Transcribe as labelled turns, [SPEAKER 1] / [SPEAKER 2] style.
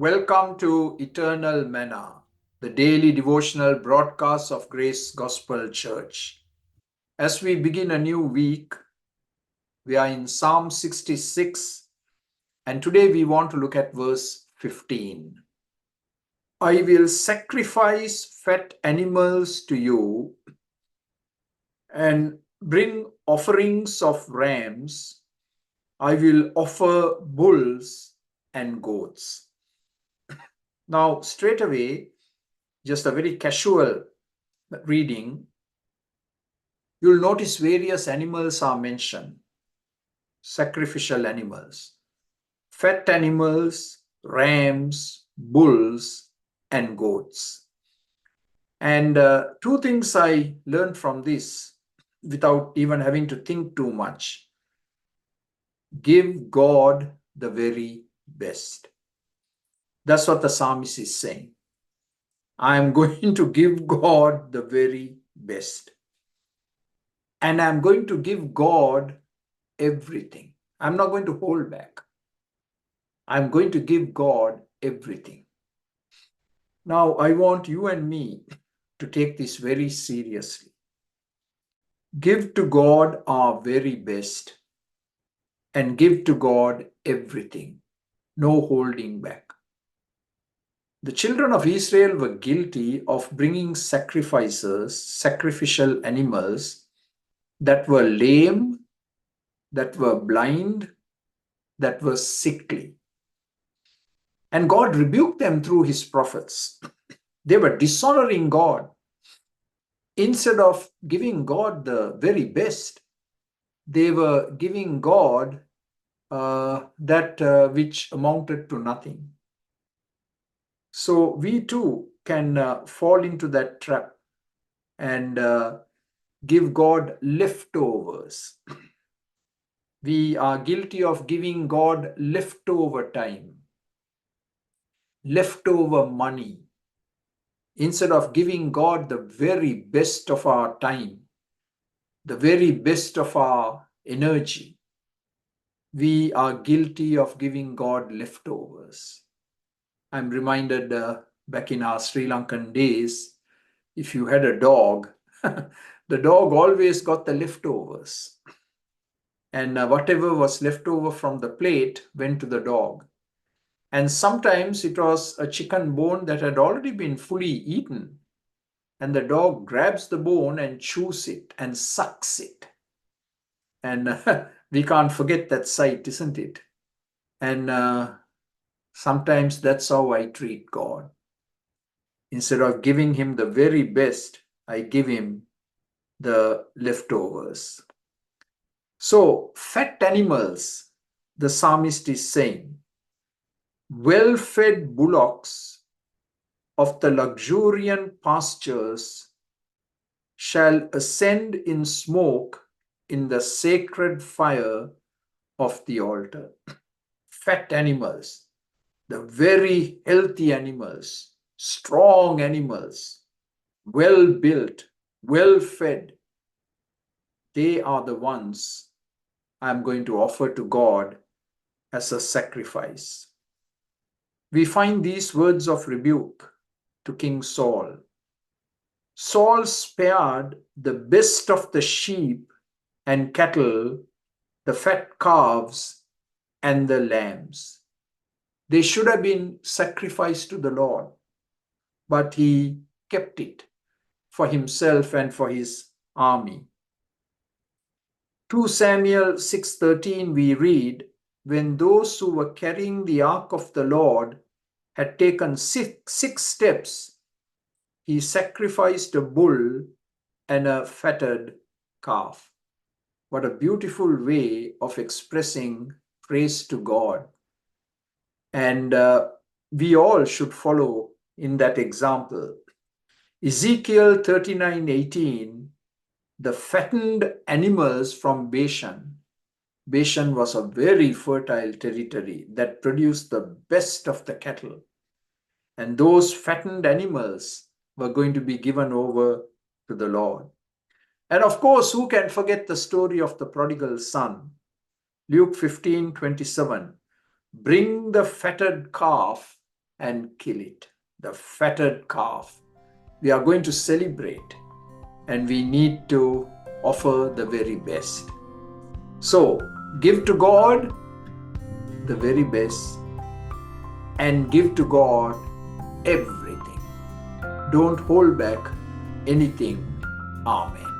[SPEAKER 1] Welcome to Eternal Manna, the daily devotional broadcast of Grace Gospel Church. As we begin a new week, we are in Psalm 66, and today we want to look at verse 15. I will sacrifice fat animals to you and bring offerings of rams. I will offer bulls and goats. Now, straight away, just a very casual reading, you'll notice various animals are mentioned, sacrificial animals, fat animals, rams, bulls, and goats. And two things I learned from this without even having to think too much. Give God the very best. That's what the psalmist is saying. I am going to give God the very best. And I'm going to give God everything. I'm not going to hold back. I'm going to give God everything. Now, I want you and me to take this very seriously. Give to God our very best and give to God everything. No holding back. The children of Israel were guilty of bringing sacrifices, sacrificial animals that were lame, that were blind, that were sickly. And God rebuked them through his prophets. They were dishonoring God. Instead of giving God the very best, they were giving God that which amounted to nothing. So we too can fall into that trap and give God leftovers. We are guilty of giving God leftover time, leftover money, instead of giving God the very best of our time, the very best of our energy. We are guilty of giving God leftovers. I'm reminded back in our Sri Lankan days, if you had a dog, the dog always got the leftovers. And whatever was left over from the plate went to the dog. And sometimes it was a chicken bone that had already been fully eaten. And the dog grabs the bone and chews it and sucks it. And we can't forget that sight, isn't it? And sometimes that's how I treat God. Instead of giving him the very best, I give him the leftovers. So, fat animals, the psalmist is saying, well-fed bullocks of the luxuriant pastures shall ascend in smoke in the sacred fire of the altar. Fat animals, the very healthy animals, strong animals, well-built, well-fed, they are the ones I'm going to offer to God as a sacrifice. We find these words of rebuke to King Saul. Saul spared the best of the sheep and cattle, the fat calves, and the lambs. They should have been sacrificed to the Lord, but he kept it for himself and for his army. 2 Samuel 6:13 we read, when those who were carrying the ark of the Lord had taken six steps, he sacrificed a bull and a fatted calf. What a beautiful way of expressing praise to God. And we all should follow in that example. Ezekiel 39:18, the fattened animals from Bashan. Bashan was a very fertile territory that produced the best of the cattle. And those fattened animals were going to be given over to the Lord. And of course, who can forget the story of the prodigal son? Luke 15:27. Bring the fatted calf and kill it, the fatted calf. We are going to celebrate, and we need to offer the very best. So, give to God the very best and give to God everything. Don't hold back anything. Amen.